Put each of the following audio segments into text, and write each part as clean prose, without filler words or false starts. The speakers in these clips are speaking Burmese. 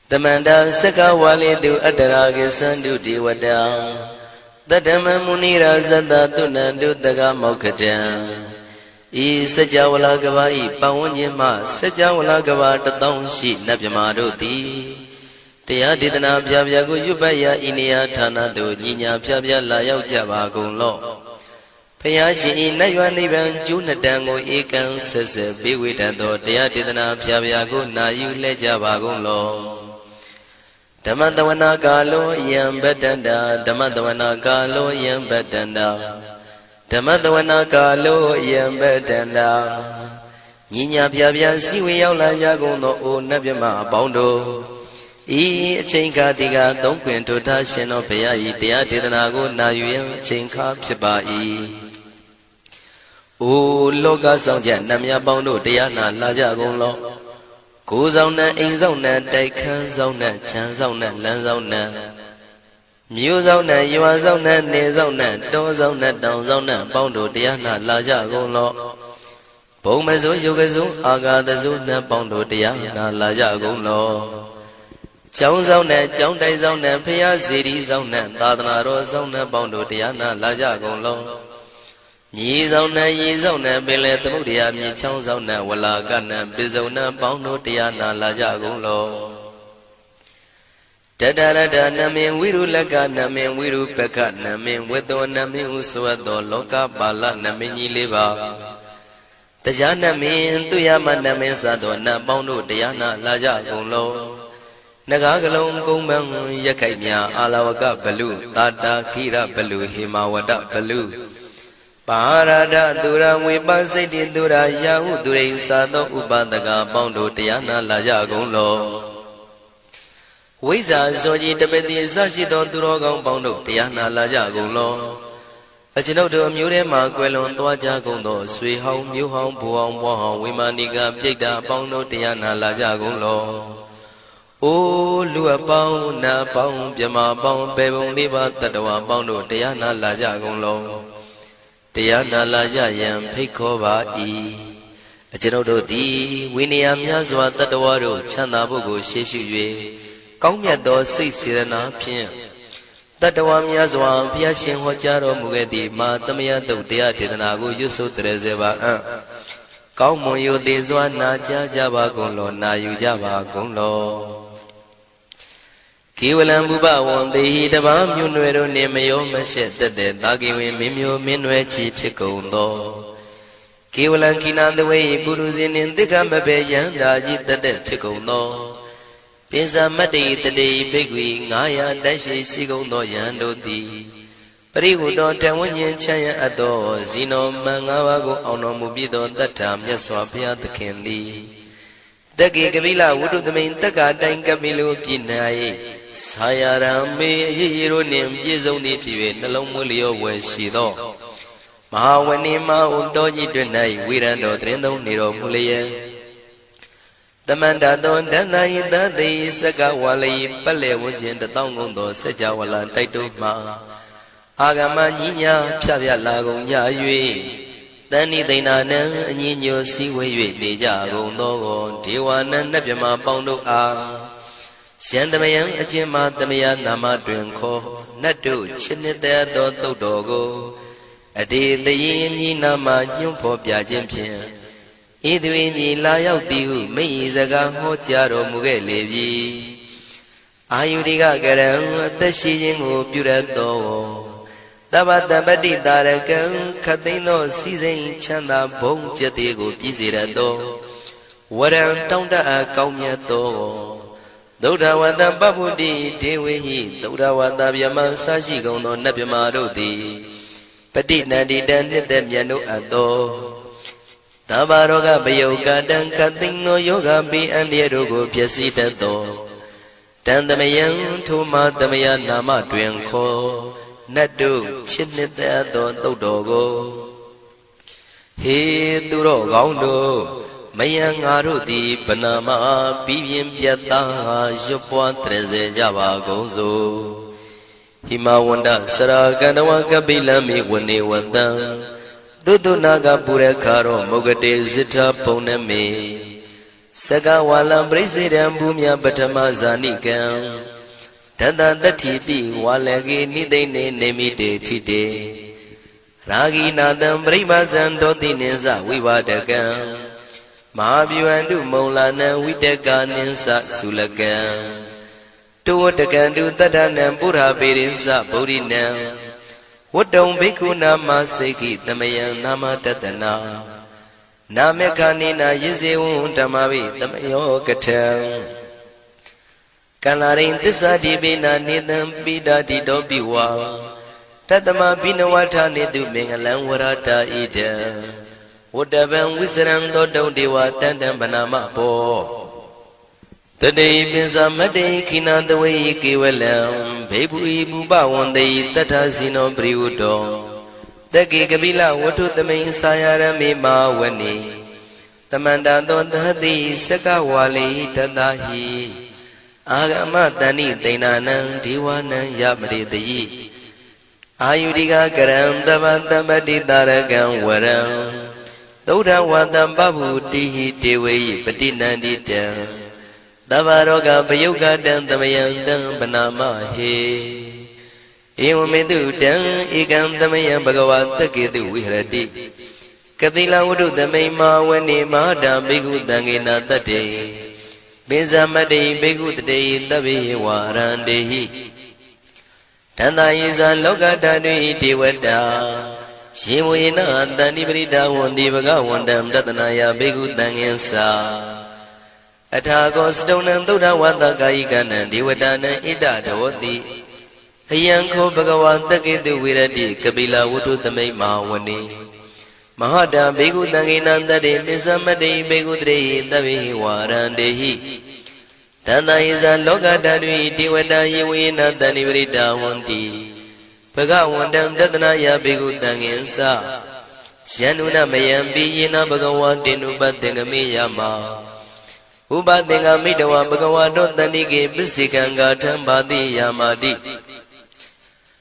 Tamanda Saka Wali do Adaragi Sandu Diwada Tadama Munira Zada Tunandu Daga Mokatan E Sajawala Gavai Pawanyama Sajawala Gava Tatong Shi Nabyamaroti Tia Didana Pyago Yubaya Inia Tana do Nina Pyabya Layao Java Golo Payashi Nayanivan Junadango Ekan Sese Biwitado Tia Didana Pyago Nayu Lejava Golo Damadavana Galo Yam Bedanda Damadavana Galo Yam Bedanda Damadavana Galo Yam Bedanda Nina Pyabya Siwi Yaula Yagono O Nabyama Bondo E Chinka Diga Don't Quinto Tashino Payai Tia Didanago Nayu Chinka Pibai O Loga Sonja Namya Bondo Diana Lajagonlo Go zona, in zona, they can zona, chan zona, land zona. Mu zona, you are zona, ne zona, do zona, down zona, bondo, diana, laja golo. Pomazo, yogazo, aga the zona, bondo, diana, laja golo. Chow zona, chow day zona, pia city zona, tadana ro zona, bondo, diana, laja golo. Ye zona, ye zona, Billet Mudia, me chow zona, walla gana, bizona, bondo, diana, laja golo. Tadada, namin, wiru laga, namin, wiru peka, namin, wedo, namin, uswado, loka, bala, namini liva. Tajana min, tuyama, namin, sado, na bondo, diana, laja golo. Nagagalong kumang yakanya, alawaka balu, tata, kira balu, himawada balu. Parada Dura Wipasiti Dura Yahu Dure Sado Ubadaga Bondo Tiana Laja Golo Wiza Zoji Tabeti Sashidon Durogon Bondo Tiana Laja Golo Achinoto Murema Quelon Tuaja Gondo Sui Home New Home Puong Wahong Wimaniga Pita Bondo Tiana Laja Golo O Lua Pong Na Pong Pyama Pong Pebong Liba Tatawa Bondo Tiana Laja Golo Diana Laja Yam Pekova E. A general D. Winniam Yazwa Tatawaru, Chanabugo, Sheshu, Kongyato, 6 Pien. Tatawam Yazwa, Piashin Hojaro Mugedi, Matamia do Dia Tidanago, Yusu Trezeva. Kaumoyo de Zwana Java Golo, Nayu Java Golo. Kiwalam Buba one day the Bam Yunuero Nemayo Mashet the Dagi Mimio Minwe Chief Chicondo. Kiwalan Kinan the way Buruzin in the Gambabe Yandaji the dead Chicondo. Pisa Mati the day Bigwi, Naya Dashi Sigondo Yando di. Perigu don't tell one yen Chaya Ado, Zino Mangawago Ono Mubido that time, Yaswapia the candy. The Gigavilla would do the main Taka Dankabilu Pinai. Sayarame hero name Yizoni Pive, Nalomulio when she do. Mahawanima Undoji Dunai, Wirando Trendo Niro Mulia. The Mandadon Danai, that day Sakawali, Pale Wujin, the Tongondo, Sajawala, Taituma. Agama Nina, Pavia Lago, Yayue. Dani Dinana, Nino Siwe, Dejago, Nogo, Tiwana, Nebima Bondo A. Shandamayan, Ajima, Damia, Nama, Drinko, Nadu, Chinita, Dogo, a day the Yin Nama, Yumpo, Piajimpian. Idwin, Layao Diu, Meizaga, Hotiaro, Mugelevi. Ayudiga Garam, the Shijin, Purato. Tabata Badi Darakan, Katino, Season, Chanda, Bong Jatigo, Pizirado. What am Tonda, Kaumiato. Doda Wanda Babudi, Dewi, Doda Wanda Yaman Sashi Gono Nabimarodi, Padina didn't them Yano Ado Tabaroga Bayoga, Dan Katino Yoga be and Yerogo Piasita Do Tandamayan, Tuma Damaya Nama Dwenko, Nadu, Chinita Don Dogo He Duro Gondo. Mayang Arudi, Panama, Pivian Piata, Jopua Treze Java Gozo. Hima Wanda, Saraganawa Kabila me when they went down. Dudu Naga Purekaro, Mogade Zita Poneme. Saka walam presidam bumya patama zanikam Tata tatipi walagi nidene nemite tite Ragi nadam brahmazan doti ninsa vivadakam Mahabhyuandu maulana vidaka ninsa sulakam Tuwatakandu tadanam pura pirinsa bodhinam Wadam bhikkhu nama seki tamayam nama tatana Namekhanina yizevun dhamavi tamayo katham Kalarin tisadibina nidam pidati dobiwa Tatama binawata nidu mengalam warata ida Wadavam wisram dodam dewa tandam banama po Tadei pinsa madei kinandawai kevalam Bhebu ibu bawandai tata sino priyudo Dagi kabila watu tamay sayarami mawani Tamandandon dahati sakawali tatahi Agama tani tainanang diwanang yamaritayi Ayudika karam tabantabati tarakam waram Tauda watam babu tihi tewayi patinandita Tavaroga payugadam tamayandam panamahe Evamedu dam ekam tamayam bhagavata ketu vihrati Kapila udu tamay mawani mahada bhikkhu tangena tate Bezamade bhikkhu tate tabi warandehi Tanda yisa lokatadui devata Shivuyena tani prita wandi bhagavandam tatanaya bhikkhu tangensa Athago stonam tuda vata kayikanam devatanam ida dhavati Ayanko bhagavan taketu virati kapila vudu tamay mawani Mahada bhikkhu tanginandade nisamade bhikkhu trehi tabi warandehi Tanda isa lokatadui devata yivuyena tani prita wandi Bhagavandam tatanaya bhikkhu tangensa Syanuna mayampi yena bhagavan tenupattengami yama Upatenga midawa bhagavato tanike pisikanga thambati yamati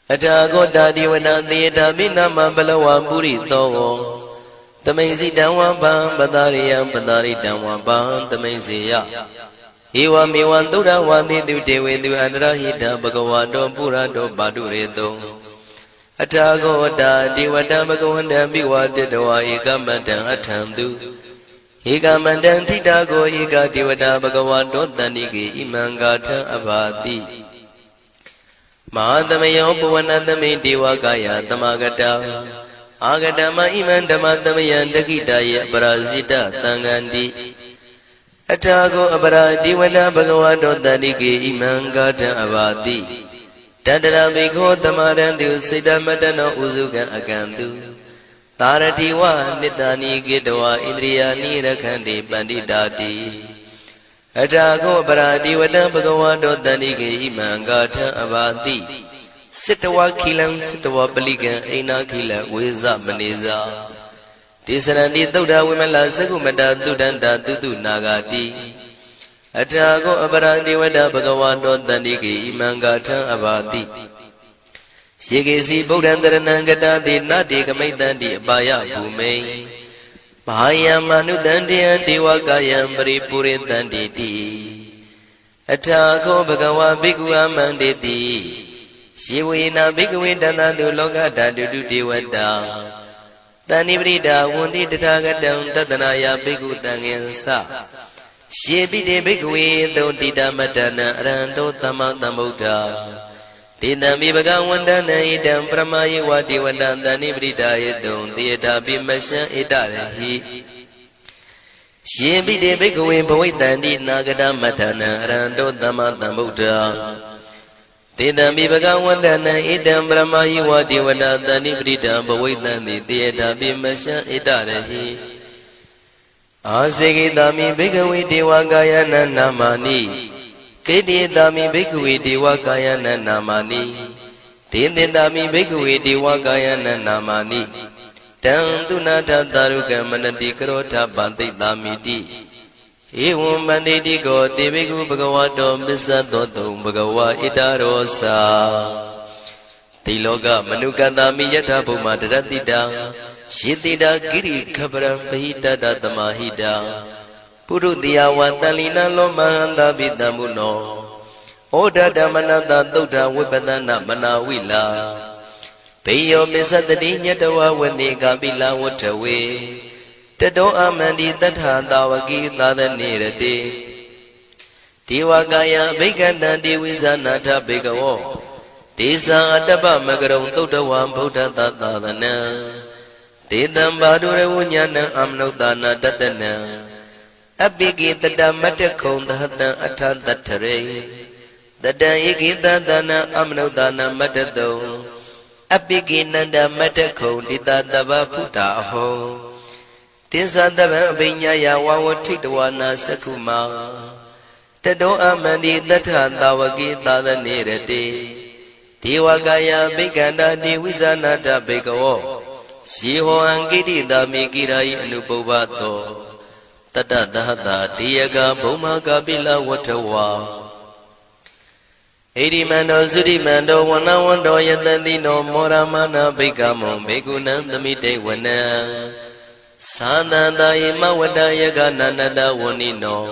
Athago divana theta binama balawa puri togo Tamaisi damwa bam padariyam padaritam bam tamaisiya Ewa mewan tuda wandi dewe du andrahita bhagavato purato padureto Athago divata bhagavanda biwadetawa ekamata athamtu Ekamandam titago eka devata bhagavato tanike imangatha abhati Mahadamayo puvanatame devakaya tamagata Agatama iman dhamatamayan dakitaya parasita tangandi Athago apara devata bhagavato tanike imangatha abhati Tadara bhikho tamarantu siddhamatano usukan akantu Taratiwa nitani gitawa indriyani rakhandi panditati Athago paradivata bhagavato tanike imangatha abhati Sittawa khilam sittawa palikan aina khila veza maneza Tisarandi tauda vimala sakumata tudanta tutu nagati Athago paradivata bhagavato tanike imangatha abhati Shikesi Bodhandaranangata Nati Kamaitanti Abaya Bhumei Bahaya Manutantiyan Devakayam Paripuritanti Athago Bhagava Bhikkhu Amanditi Shivuyena Bhikkhu Dantantu Lokata Dudu Devata Tanivrita Wundi Tathagatam Tatanaya Bhikkhu Tangensa Shivite Bhikkhu Dotita Matana Aranto Tamatambuddha Tidami bhagavandana idam pramaye vati vandantani vridayetum tiyata bimasya itarehi Shimbide bhikkhave bhavaitanti nagata matana aranto tamatambuddha Tidami bhagavandana idam pramaye vati vandantani vrida bhavaitanti tiyata bimasya itarehi Asekitami bhikkhave devakayana namani Kedidami bhikkhave devakayana namani Tindindami bhikkhave devakayana namani Tantunatha tarukam manati karotha pantithamiti Evam manditi ko te bhikkhu bhagavato missadotum bhagava itarosa Tiloka manukatami yatha bhuma daratita Shitita kiri khaparam pahita tamahita ပုရုတိယဝတန်လီနာလောမဟန္တာပိတံမုနောဩဒဓမ္မနတသုဒ္ဓဝိပဒနာမနာဝိလာဘေယောမစ္စတတိညတဝဝနေကပိလဝတ္ထဝေတတောအမန္တိတထသာဝကိသာသနေရတိဒေဝကာယဘိက္ခန္တံဒေဝိဇာနာထဘေကဝောဒေသံအတ္တပမကရုံသုဒ္ဓဝံဗုဒ္ဓသာသနံဒေတံဘာဒုရဝဉ္ဉဏံအမနုဿာနာတတနံအပိကိတတမတ္တခုံသဟတံအထတထရေတတံဧကိတသနံအမနုဿာနာမတ္တတုံအပိကိနန္ဒမတ္တခုံတိတတဗ္ဗဖုတာအဟောတိသတဗံအဘိညာယဝဝထိတဝနာသက္ခုမာတတောအမန္တိတထသာဝကိသာသနေရတိဒေဝကာယဘိက္ခန္တာဒေဝိဇာနာတဘေကဝောယေဟောအံကိတိတာမိကိရာယိအနုပုဗ္ဗသောတတသဟတာတေယကဘုံမကပိလဝတ္ထဝါဣရိမန္တောသုရိမန္တောဝနဝန္တောယတတိနောမောရမနာဘိက္ခမောဘေကုဏံသမိတေဝနံသာသန္တာယမဝတ္တယကနန္တဝနိနော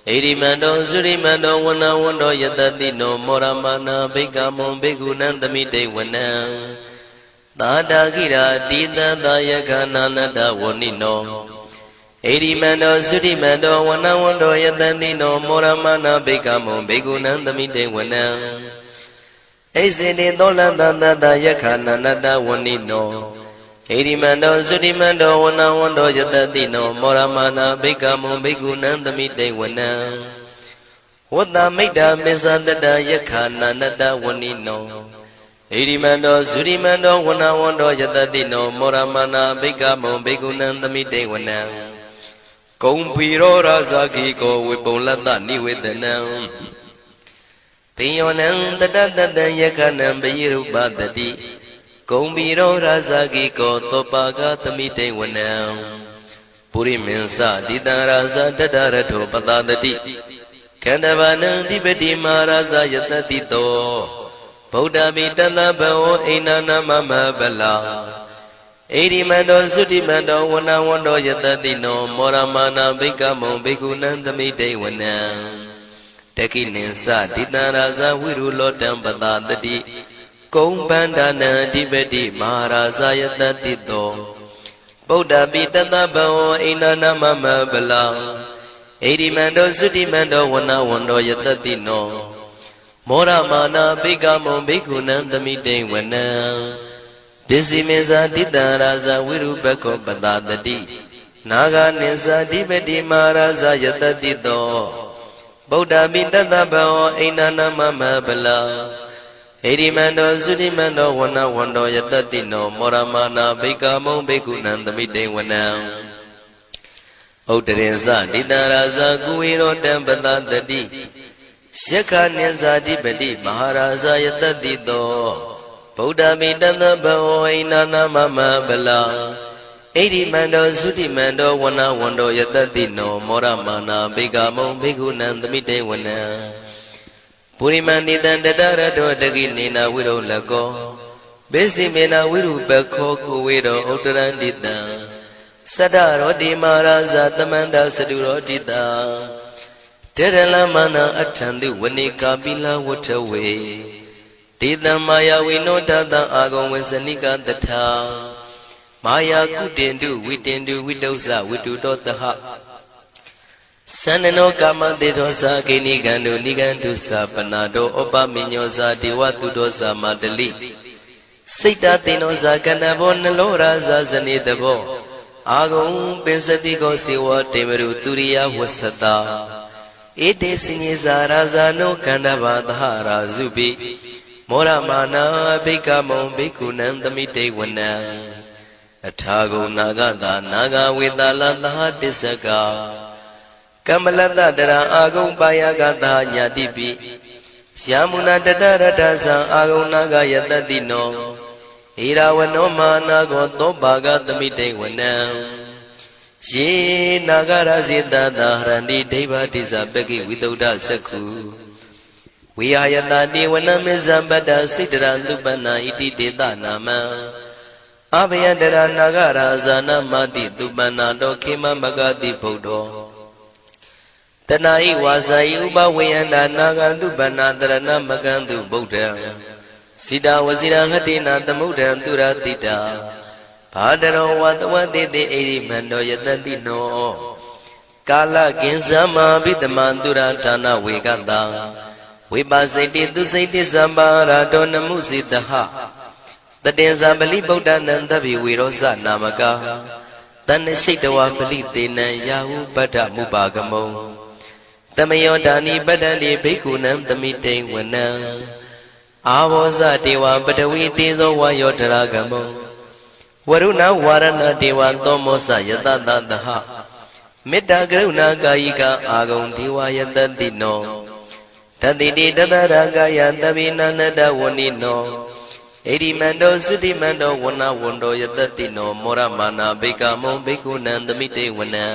ဣရိမန္တောသုရိမန္တောဝနဝန္တောယတတိနောမောရမနာဘိက္ခမောဘေကုဏံသမိတေဝနံသာတာခိရာတိတသာယကနာနတဝနိနောဣရိမန္တောသုရိမန္တောဝနဝန္တောယတတိနောမောရမနာဘိက္ခမောဘေကုဏံသမိတေဝနံဣစေတိသောလန္တသတယခာနာနတဝနိနောဣရိမန္တောသုရိမန္တောဝနဝန္တောယတတိနောမောရမနာဘိက္ခမောဘေကုဏံသမိတေဝနံဝတ္တမိတ္တာမေဇတတယခာနာနတဝနိနောဣရိမန္တောသုရိမန္တောဝနဝန္တောယတတိနောမောရမနာဘိက္ခမောဘေကုဏံသမိတေဝနံကုံဖီရောရာဇာခိကောဝေပုံလတ္တနိဝေဒနံပိယောနံတတတတံယခနံပယိရုပတတိကုံဖီရောရာဇာခိကောသောပါကသမိတေဝနံပုရိမင်းစတိတံရာဇာတတရထောပတတတိခန္ဓဗာနံဓိပတိမာရာဇာယတတိတောဗုဒ္ဓမိတသဗ္ဗဝဣန္ဒနာမမဗလာဣရိမန္တောသုတိမန္တောဝနဝန္တောယတတိနောမောရမနာဘိက္ခမောဘေကုဏံသမိတေဝနံတခိနိသတိတံရာဇဝိရုလောတံပတတတိကုံဗန္ဒနံအဓိပတိမဟာရာဇယတတိတောဗုဒ္ဓပိတသဗ္ဗဝဣန္ဒနာမမဗလာဣရိမန္တောသုတိမန္တောဝနဝန္တောယတတိနောမောရမနာဘိက္ခမောဘေကုဏံသမိတေဝနံပစ္စည်းမေဇာတိတံရာဇဝိရုပခောပတတတိနာဂာနိသဓိပတိမဟာရာဇယတတိတောဗုဒ္ဓပိတသဗ္ဗဝဣန္ဒနာမမဗလာဣရိမန္တောသုတိမန္တောဝနဝန္တောယတတိနောမောရမနာဘိက္ခမောဘေကုဏံသမိတေဝနံဥဒရင်ဇတိတံရာဇကုဝေရောတံပတတတိယက္ခနိသဓိပတိမဟာရာဇယတတိတောဗုဒ္ဓမိတသဗ္ဗဝဣန္ဒနာမမဗလာဣရိမန္တောသုတိမန္တောဝနဝန္တောယတတိနောမောရမနာဘိက္ခမောဘေကုဏံသမိတေဝနံပုရိမန္တိတံတတရတောတကိနေနဝိရုလကောဘေစီမေနဝိရုပခောကုဝေရောဥတရန္တိတံသတ္တရောတိမာရာဇသမန္တသတုရောတိတံတေရလမနာအထံတိဝနေကာပိလဝတ္ထဝေဒေတံမာယဝိနောတတံအာဂုံဝေစနိကတထာမာယာကုတင်တုဝိတင်တုဝိတုဇဝိတုတောတဟသန္နနောကာမတေသောသာကိနိကံတုနိကံတုသာပနာတောဩပမိညောသာဒေဝတုတောသာမတလိစိတ်တသိနောသာကဏဘောနလောရာဇာဇနေတဘောအာဂုံပင်စတိကောစေဝတေမရုသူရိယဝဆတာဧတေစဉ္ဇာရာဇာနောကန္တဘာသဟရာဇုပိမောရမနာဘိက္ခမောဘေကုဏံသမိတေဝနံအထာဂုံနာဂတာနာဂဝေတာလသဟတစ္စကကမ္မလတ္တတရာအာဂုံပါယကတာညာတိပိယာမုနာတတရတသံအာဂုံနာဂယတတိနောဣရာဝနောမာနာကောသောပါကသမိတေဝနံယေနာဂရဇိတသာဟရန္တိဒိဗ္ဗတိဇပကိဝိတုဒ္ဓသက္ခုဝိဟာယတတိဝနမေဇံပတ္တစိတ္တရသုပနာဣတိတေသနာမံအဘယတရနာဂရာဇာနမတိသုပနာတောခေမမဂတိဗုဒ္ဓော တဏှာဤဝါစာဤဥပဝေယန္တာနာဂန္တုပဏ္ဏတရဏမကန္တုဗုဒ္ဓံစိတဝစီရဟတိနာသမုဒ္ဒံသူရတိတာဘာတရောဝတဝတိတိဣရိမန္တောယတတိနောကာလကင်္စမဘိတမန္တုရဌာနဝေကတံဝိပါစိတိသူစိတိသံပါရာတောနမှုစိတဟတတေဇာပလိဗုဒ္ဓနံသဗ္ဗေဝေရောဇနာမကာတဏ္ဏရှိတဝပလိတေနံယာဟုပတ္ထမုပါကမုံတမယောဒာနိပတ္တန္တိဘိက္ခုနံသမိတိဝနံအာဘောဇတေဝပတဝီတေဇောဝါယောတရာကမုံဝရုဏဝါရဏတေဝသောမောဇယတတတဟမေတ္တာကရုဏာကာယိကအာဂုံဒေဝယတတိနောတတိတိတတရာကာယတဗိနန္တဝဏိနောဣရိမန္တောသုတိမန္တောဝဏဝန္တောယတတိနောမောရမာနာဘိက္ခမုံဘိက္ခုနံသမိတေဝနံ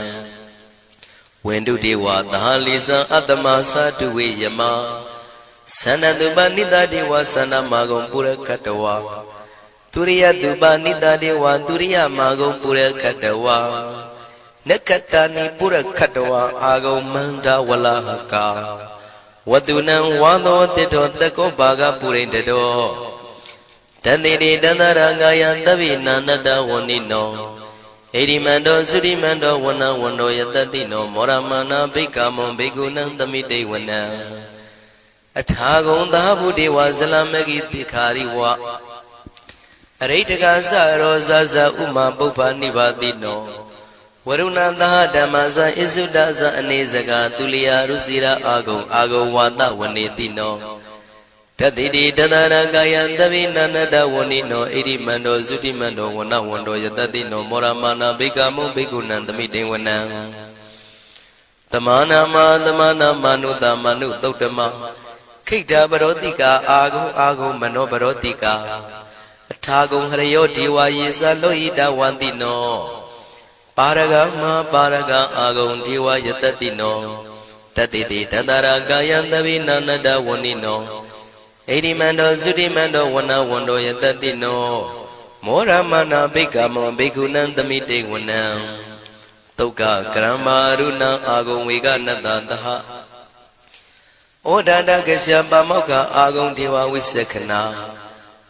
ဝန္တုတေဝသာလိဇံအတ္တမသာတုဝေယမသန္တတုပနိတတေဝသန္တမာဂုံပုရခတဝါသူရိယတုပနိတတေဝသူရိယမာဂုံပုရခတဝါနက္ခတာနိပုရခတဝါအာဂုံမန္တဝလဟကာဝတုနံဝါသောတိတောတကောဘာဂပုရိန္တတောတတိတိတန္တရာကာယသဗ္ဗိနန္တဝဏိနောဣရိမန္တောသုရိမန္တောဝဏဝန္တောယတတိနောမောရမာနာဘိက္ခမုံဘိက္ခုနံသမိတေဝနံအထာဂုံသာဗုဒေဝဇလမဂိတိခာရိဝအရိတကသရောဇဇဥမာပုပ္ပနိဗ္ဗာတိနောဝရုဏသဟဓမ္မဇဣစုဒဇအနေစကာသူလျာရုစီရာအာဂုံဝါဒဝနေတိနောတတိတိတတရာကာယံသဗ္ဗိနန္တဝဏိနောဣရိမန္တောသုတိမန္တောဝဏဝန္တောယတတိနောမောရမာနာဘိက္ခမုံဘိက္ခုနံသမိတေဝနံသမာနာမနုတမနုသုတ်တမခိတ္တပရောတိကာအာဂုံမနောပရောတိကာအထာဂုံဟရယောဒေဝယေသလောဟိတဝန္တိနောပါရဂမပါရဂအာဂုံဒေဝယတတိနောတတိတိတတရာကာယံသဗ္ဗိနန္တဝဏိနောဣရိမန္တောသုတိမန္တောဝဏဝန္တောယတတိနောမောရမာနာဘိက္ခမုံဘိက္ခုနံသမိတေဝနံသုက္ကကရမရုဏအာဂုံဝေကနတသဟဩဒန္တကရှပါမောက္ခအာဂုံဒေဝဝိသက္ခနာ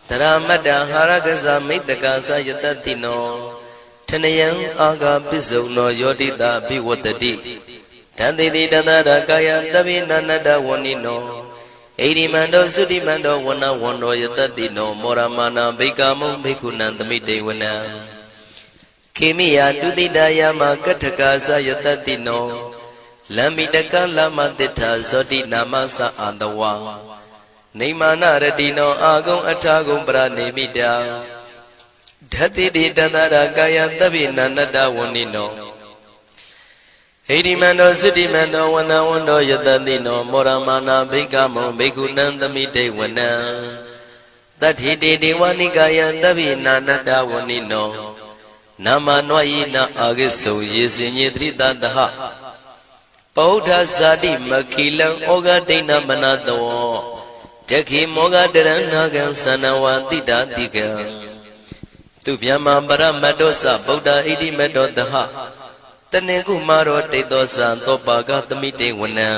တရမတ္တဟာရကဇမိတ္တကာသယတတိနောထနယံအာဂပစ္စုံနောယောတိတာဘိဝတ္တိတန္တိတိတတရာကာယသဗ္ဗိနန္တဝဏိနောဣရိမန္တောသုတိမန္တောဝဏဝန္တောယတတိနောမောရမာနာဘိက္ခမုံဘိက္ခုနံသမိတေဝနံခေမိယတုတိတယမကထကာသယတတိနောလမ္မိတကလမတိထာဇောတိနာမသအာတဝါနေမာနရတိနောအာဂုံအထာဂုံပရနေမိတာဓတိတိတတရာကာယသဗ္ဗိနန္တဝဏိနောဣရိမန္တောသုတိမန္တောဝဏဝန္တောယတတိနောမောရမာနာဘိက္ခမုံဘိက္ခုနံသမိတေဝနံတတိတိဒေဝနိကာယသဗ္ဗိနန္တဝဏိနောနာမနွာယိနာအာဂိစုံယေစင်ညေတိတတဟဗုဒ္ဓဇာတိမခိလံဩဃဒိဏမနတောတခိမောဃတရဏကံသနဝတိတာတိကံသူဗျမပရမတ္တောသဗုဒ္ဓဣတိမတ္တောတဟတနေကုမာရောတိတောသံသောပါကသမိတေဝနံ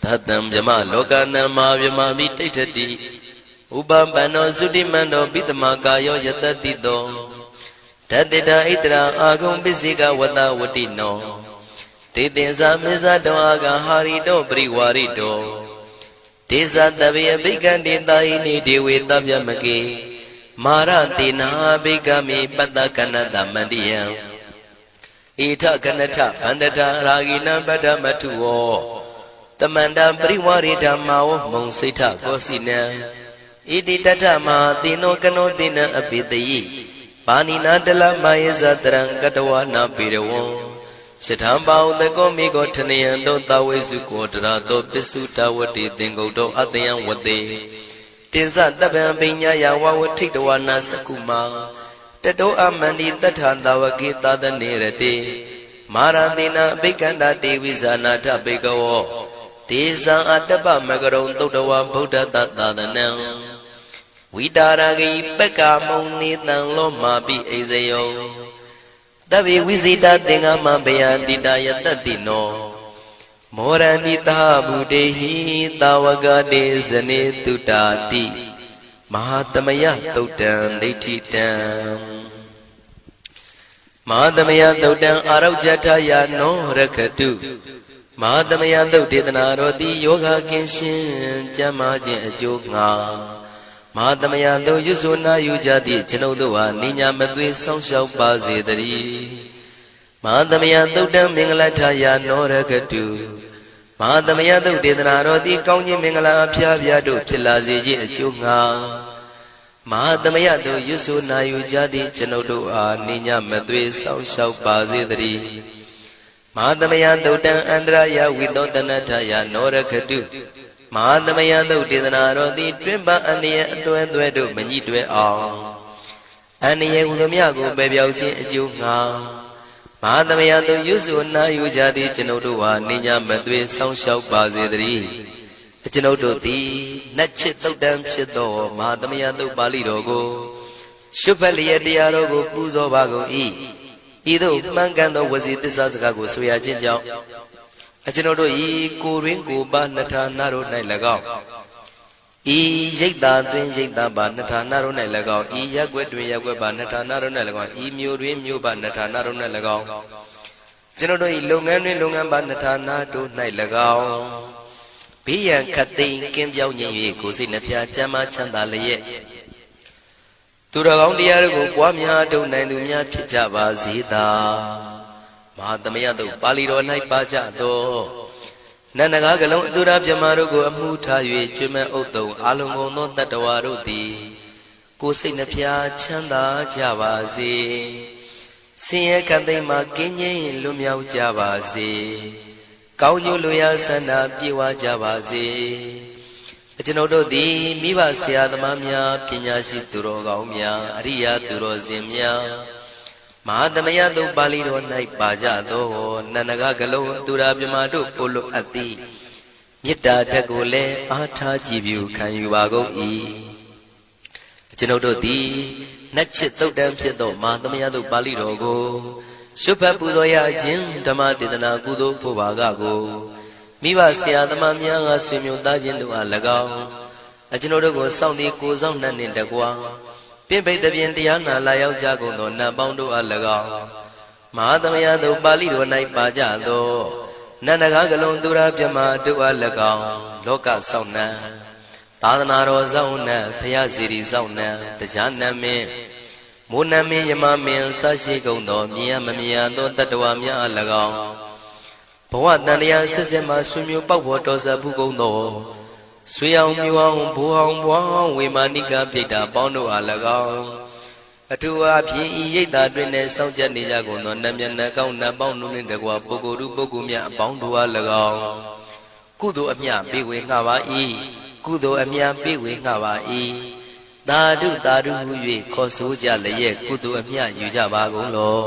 သတ္တံဗျမလောကနံမာဗျမမိတိဋ္ဌတိဥပပန္နောသုတိမန္တောပိတမကာယောယတတိတောတတ္တဣတရာအာဂုံပစ္စိကဝတဝတိနောတေသင်္ဇာမေဇတောအာဂဟာရိတောပရိဝါရိတောဒေဇတဗေဘိက္ခန္တေတာဟိနိဒေဝေတဗျမကေမာရတေနာဘိက္ခမေပတ္တကနတမန္တိယံဣထကနထဗန္တထရာဂိနံပတ္ထမထုဝောတမန္တပရိဝါရိဓမ္မာဝမုံစိဋ္ဌကောစီနံဣတိတထမဟာတိနောကနောတိနံအပိတယိပါဏိနာတလမယေဇတရံကတဝနာပေရဝံယထံပါဥတကောမိကောထနယံတောသဝေစုကောတရာတောပစ္စုတဝတိသင်္ကုတ်တောအတယံဝတေတင်္စတပံပိညာယဝဝထိတဝနာစကုမာတတောအမန္တိတထံတဝကေသာသနေရတေမာရတိနာအဘိက္ခန္တာတေဝိဇာနာထဘေကဝောဒေဇံအတ္တပမကရုံသုတ်တဝဗုဒ္ဓတသာသနံဝိတာရဂိပက္ကာမုံနေတံလောမာပိအိဇယောတဗ္ဗေဝိဇိတသင်္ဃမဘယန္တိတယတတိနော မောရဏိတာဗုတေဟိတာဝကတေဇနေတုတာတိမဟာသမယသုတ်တံဒိဋ္ဌိတံမဟာသမယသုတ်တံအာရောဇထယာနောရခတုမဟာသမယသုတ်ဒေသနာတော်သည်ယောဂကင်းရှင်းကျမ်းမာခြင်းအကျိုးငှာမဟာသမယသုတ်ရွဆိုနာယူကြသည့်ကျွန်ုပ်တို့ဟာနိညာမသွေဆောင်းလျှောက်ပါစေတည်းမဟာသမယသုတ်တံမင်္ဂလထယာနောရခတုမဟာသမယသုတ်ဒေသနာတော်သည်ကောင်းခြင်းမင်္ဂလာအဖျားဖျားတို့ဖြစ်လာစေခြင်းအကျိုးငှာမဟာသမယသုတ်ရွဆိုနာယူကြသည့်ကျွန်ုပ်တို့အားနိညာမသွေဆောင်းလျှောက်ပါစေတည်းမဟာသမယသုတ်တံအန္တရာယဝိသောတနထယာနောရခတုမဟာသမယသုတ်ဒေသနာတော်သည်တွင်ပအန္တရာယ်အသွဲသွဲတို့မညှိတွဲအောင်အန္တရာယ်ဟူသည်များကိုပယ်ပြောက်ခြင်းအကျိုးငှာမဟာသမယသုတ်ရွဆိုနာယူကြသည့်ကျွန်ုပ်တို့ဟာနိညာမသွေဆောင်းလျှောက်ပါစေတည်းကျွန်ုပ်တို့သည်နတ်ချစ်သုတ်တံဖြစ်သောမဟာသမယသုတ်ပါဠိတော်ကိုရှုဖတ်လျက်တရားတော်ကိုပူဇော်ပါကုန်၏ဤသို့မှန်ကန်သောဝစီသစ္စာစကားကိုဆိုရခြင်းကြောင့်ကျွန်ုပ်တို့ဤကိုရင်းကိုပါနှထာနာတို့၌၎င်းဤရိတ်တာတွင်ရိတ်တာပါနှထာနာတို့၌၎င်းဤရက်ွက်တွင်ရက်ွက်ပါနှထာနာတို့၌၎င်းဤမြို့တွင်မြို့ပါနှထာနာတို့၌၎င်းကျွန်ုပ်တို့ဤလုပ်ငန်းတွင်လုပ်ငန်းပါနှထာနာတို့၌၎င်းဘေးရန်ခတ်သိမ်းကင်းပြောင်းခြင်း၍ကိုယ်စိတ်နှဖျားချမ်းသာချမ်းသာလျက်သူတော်ကောင်းတရားတို့ကိုပွားများထုတ်နိုင်သူများဖြစ်ကြပါစေသာမဟာသမယသုတ်ပါဠိတော်၌ပါကြသောနန္ဒကားကလုံးအတုရပြမတို့ကိုအမှုထား၍ကျွမ်းမဲ့ဥတုံအာလုံကုန်သောတတ္တဝါတို့သည်ကိုယ်စိတ်နှဖျားချမ်းသာကြပါစေဆင်းရဲခတ်သိမ်းမှကင်းငြိမ်းလွတ်မြောက်ကြပါစေကောင်းကျိုးလိုရာဆန္ဒပြေဝကြပါစေကျွန်ုပ်တို့သည်မိဘဆရာသမားများပညာရှိသူတော်ကောင်းများအရိယာသူတော်စင်များမဟာသမယသုတ်ပါဠိတော်၌ပါကြသောနန္ဒကကလုံးသူရာပြမတို့ပို့လို့အပ်သည်မေတ္တာဓာတ်ကိုလည်းအားထားကြည်ပြုခံယူပါကုန်၏ကျွန်ုပ်တို့သည်နတ်ချစ်သုတ်တံဖြစ်သောမဟာသမယသုတ်ပါဠိတော်ကိုရှုဖတ်ပူဇော်ရခြင်းဓမ္မဒေသနာကုသိုလ်ဖို့ပါကကိုမိဘဆရာသမားများကဆွေမျိုးသားချင်းတို့အား၎င်းကျွန်ုပ်တို့ကိုစောင့်တည်ကိုဆောင်နှံ့နှင့်တကွာပြင့်ပိတ်သဖြင့်တရားနာလာရောက်ကြကုန်သောနတ်ပေါင်းတို့အား၎င်းမဟာသမယသုတ်ပါဠိတော်၌ပါကြသောနန္ဒကားကလုံးသူရာပြမတို့အား၎င်းလောကဆောင်နှံသာသနာတော်ဆောင်နှံဘုရားစီရီဆောင်နှံတရားနတ်မင်းမိုးနတ်မင်းယမမင်းဆရှိကုန်သောမြင်ရမမြင်ရသောတတ္တဝါများအား၎င်းဘဝတန်တရားဆက်ဆက်မှဆွေမျိုးပေါက်ဖို့တော်စပ်ဘူးကုန်သောဆွေအောင်မျိုးအောင်ဘိုးအောင်ဘွားအောင်ဝေမာနိကပြိတ္တာပေါင်းတို့အား၎င်းအထူးအားဖြင့်ဤရိတ်တာတွင်နဲ့စောင့်ကြနေကြကုန်သောနတ်မြတ်နတ်ကောင်းနတ်ပေါင်းတို့နှင့်တကွာပုဂ္ဂိုလ်တို့ပုဂ္ဂိုလ်များအပေါင်းတို့အား၎င်းကုသိုလ်အမြပေးဝေငှပါ၏ကုသိုလ်အမြပေးဝေငှပါ၏သာဓုသာဓုဟု၍ခေါ်ဆိုကြလျက်ကုသိုလ်အမြယူကြပါကုန်လော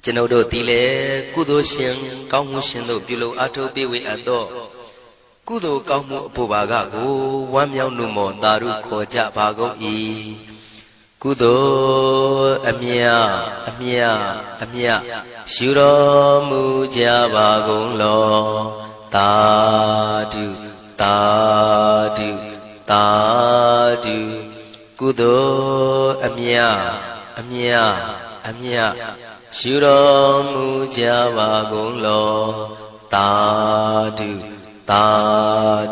ကျွန်ုပ်တို့သည်လည်းကုသိုလ်ရှင်ကောင်းမှုရှင်တို့ပြုလို့အထောက်ပေးဝေအပ်သောကုသိုလ်ကောင်းမှုအဖို့ပါကကိုဝမ်းမြောက်နှုမောသာဓုခေါ်ကြပါကုန်၏ကုသိုလ်အမြအမြအမြယူတော်မူကြပါကုန်လောသာဓုသာဓုသာဓုကုသိုလ်အမြအမြအမြယူတော်မူကြပါကုန်လောသာဓုသာ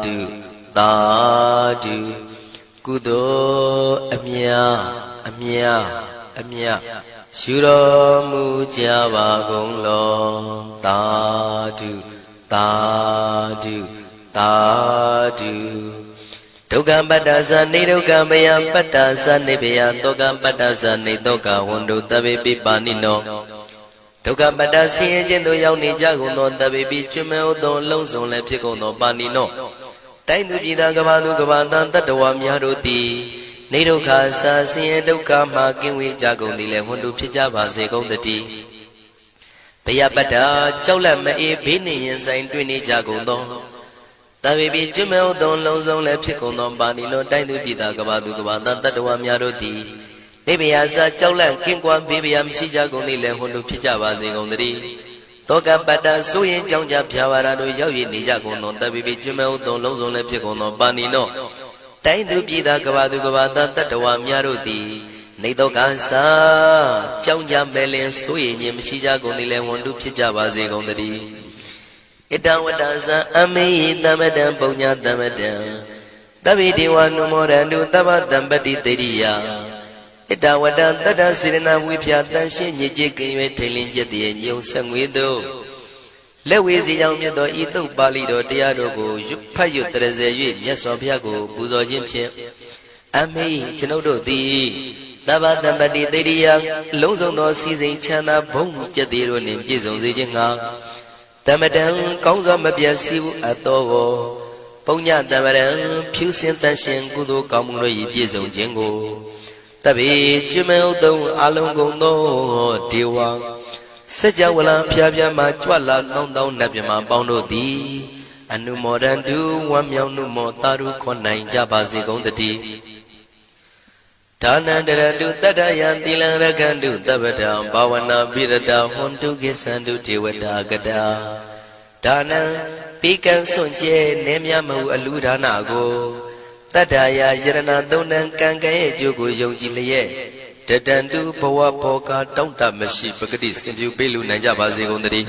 ဓုသာဓုကုသိုလ်အမြအမြအမြယူတော်မူကြပါကုန်လောသာဓုသာဓုသာဓုဒုက္ခပတ္တသနေဒုက္ခမယပတ္တသနေဘယတောကပတ္တသနေတောကဝန္တုတဗေပိပါဏိနောဒုက္ခပတ္တဆင်းရဲခြင်းသို့ရောက်နေကြကုန်သောတဗေပိကျွမ်းမဲ့သောလုံးစုံလည်းဖြစ်ကုန်သောပါဏိနောတိုင်းသူပြည်သားကဘာသူကဘာတန်တတ္တဝါများတို့သည်နေဒုက္ခစာဆင်းရဲဒုက္ခမှကင်းဝေးကြကုန်သည်လည်းဝန္တုဖြစ်ကြပါစေကုန်တည်းဘယပတ္တကြောက်လန့်မအေးဘေးနှင့်ရင်ဆိုင်တွေ့နေကြကုန်သောတဗေပိကျွမ်းမဲ့သောလုံးစုံလည်းဖြစ်ကုန်သောပါဏိနောတိုင်းသူပြည်သားကဘာသူကဘာတန်တတ္တဝါများတို့သည်နေဘယစာကြောက်လန့်ကင်းကွာဘေးဘယမရှိကြကုန်သည်လည်းဝန္တုဖြစ်ကြပါစေကုန်တည်း တောကပတ္တဆိုရင်ကြောင့်ကြဖြာဝါရတို့ရောက်ရနေကြကုန်သောတပိပိကျွမဲဥသောလုံးစုံလည်းဖြစ်ကုန်သောပါဏိနောတိုင်းသူပြည်သားကဘာသူကဘာသားတတ္တဝါများတို့သည်နေတော့ကစားကြောင့်ကြမဲ့လင်ဆိုရင်ခြင်းမရှိကြကုန်သည်လည်းဝန်တုဖြစ်ကြပါစေကုန်သတည်းဣတဝတ္တဇံအမေဟိသမတံပုံညာသမတံတဗ္ဗေဒေဝနုမောရန္တုသဗ္ဗတံပတိတေရိယဣတဝတ္တတတ္တစေရနာဝိဖြာတန်ရှင်းညစ်ကြေးကင်၍ထိန်လင်းကျက်တည်းညုံဆက်ငွေသို့လက်ဝေစီကြောင့်မြတ်သောဤသုတ်ပါဠိတော်တရားတို့ကိုဖတ်ရွတ်တရစေ၍မြတ်စွာဘုရားကိုပူဇော်ခြင်းဖြင့်အမေကျွန်ုပ်တို့သည်သဗ္ဗတံပတိတေရိယလုံးစုံသောစီစဉ်ချမ်းသာဘုံကျက်သေးတို့နှင့်ပြည့်စုံစေခြင်းငှာတမတံကောင်းစွာမပြတ်စီဘူးအတော်ကိုပုံညတမရံဖြူစင်တန်ရှင်ကုသိုလ်ကောင်းမှုတို့၏ပြည့်စုံခြင်းကိုတပိကျွမဲဥတုံအလုံးကုန်သောဒေဝစัจ java လံဖျားဖျားမှကြွလာကောင်းသောနတ်မြမပေါင်းတို့သည်အနုမောဒန္တုဝမ်းမြောက်နုမောတာရုခွန်နိုင်ကြပါစေကုန်တည်းဒါနန္တရတုတတ္တယံသီလံရကန္တုသဗ္ဗတံဘာဝနာပိရတဟွန်တုကိသန္တုဒေဝတာကတာဒါနံပိကံစွန့်ကျဲနေမြမဟုအလူဒါနကိုတတ္တယယရဏသုံးနံကံကံရဲ့အကျိုးကိုယုံကြည်လျက်တတန္တုဘဝဘောကတောင့်တမရှိပဂတိစင်ပြုပေးလူနိုင်ကြပါစေကုန်တည်း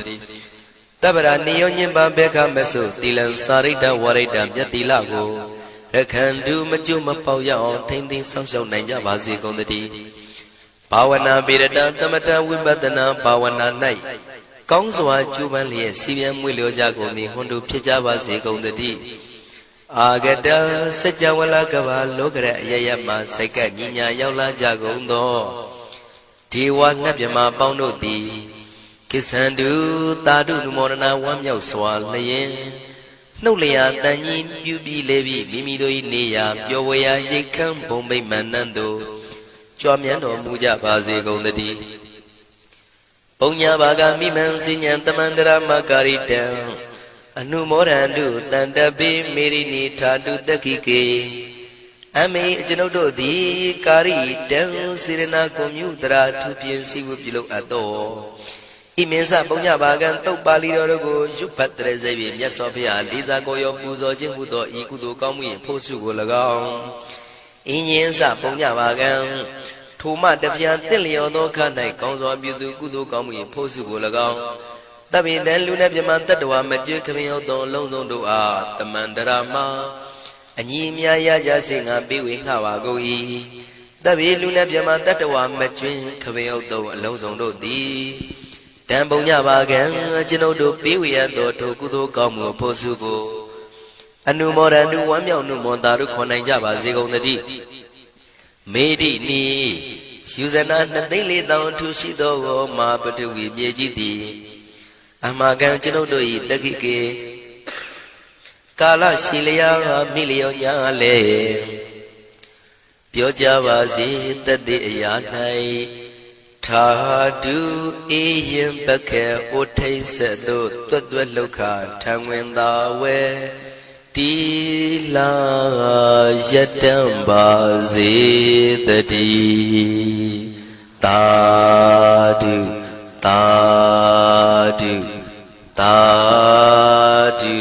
တပ္ပရာနိယောညင်ပံဘေခမဆုသီလံစာရိတ္တဝရိတ္တမြတ်တိလကိုရခန္တုမကျွမပေါရအောင်ထိမ့်သိမ်းဆောင်ရှောက်နိုင်ကြပါစေကုန်တည်းဘာဝနာပိရတသမထဝိပဿနာဘာဝနာ၌ကောင်းစွာကျူးပန်းလျက်စီပြန်မွေလျောကြကုန်သည်ဟွန်တို့ဖြစ်ကြပါစေကုန်တည်းအာဂတစัจ java လကဘာလောကရအယယမှစိတ်ကညီညာရောက်လာကြကုန်သောဒေဝနတ်မြမပေါင်းတို့သည်ကိသန္တုသာဓုနုမောဒနာဝမ်းမြောက်စွာလျင်နှုတ်လျာတန်ကြီးပြုပြီးလေပြီးမိမိတို့၏နေရာပျော်ဝေရာရိတ်ခမ်းဘုံမိတ်မန္တန်တို့ကြွမြန်းတော်မူကြပါစေကုန်တည်းပုံညာဘာဂမိမံစိညာတမန္တရမကာရိတံအနုမောဒန္တုတန္တပိမေရိနိထာတုတက္ခိကေအမေကျွန်ုပ်တို့သည်ကာရိတံစေရနာကွန်မြူတရာထူပြင်းစီဝပြုလုပ်အပ်သောဣမင်းစပုံညဘာကံတုတ်ပါဠိတော်တို့ကိုရွတ်ဖတ်တရစေပြီးမြတ်စွာဘုရားလေးစားကိုရောပူဇော်ခြင်းဟူသောဤကုသိုလ်ကောင်းမှု၏ဖို့စုကို၎င်းအင်းရင်စပုံညဘာကံထိုမှတပြန်တင့်လျော်သောခါ၌ကောင်းစွာပြုသူကုသိုလ်ကောင်းမှု၏ဖို့စုကို၎င်းတပိတံလူနဲ့မြမတတ္တဝါမကျွေးခမင်းရောက်သောလုံးစုံတို့အားတမန္တရာမအညီအမြရကြစေငါပေးဝေငှပါကုန်၏တပိလူနဲ့မြမတတ္တဝါမကျွေးခမင်းရောက်သောအလုံးစုံတို့သည်တံပုံညပါကံကျွန်ုပ်တို့ပေးဝေရသောထိုကုသိုလ်ကောင်းမှုဖို့စုကိုအနုမောဒန္တုဝမ်းမြောက်နုမောတာတို့ခွန်နိုင်ကြပါစေကုန်သတည်းမေတိနီယူဇနာ2,400,000ထူရှိသောမာပတုဝီမြေကြီးသည်အမကံကျွန်ုပ်တို့၏တက္ခိကေကာလရှိလျာမိလျောညာလေပြောကြပါစေတတ်တဲ့အရာ၌ထာတုအေယံပခေဩထိတ်ဆက်တို့တွတ်တွတ်လောက်ခထံဝင်သာဝဲတီလာယတံပါစေတည်းသာဓုသာဓုသာဓု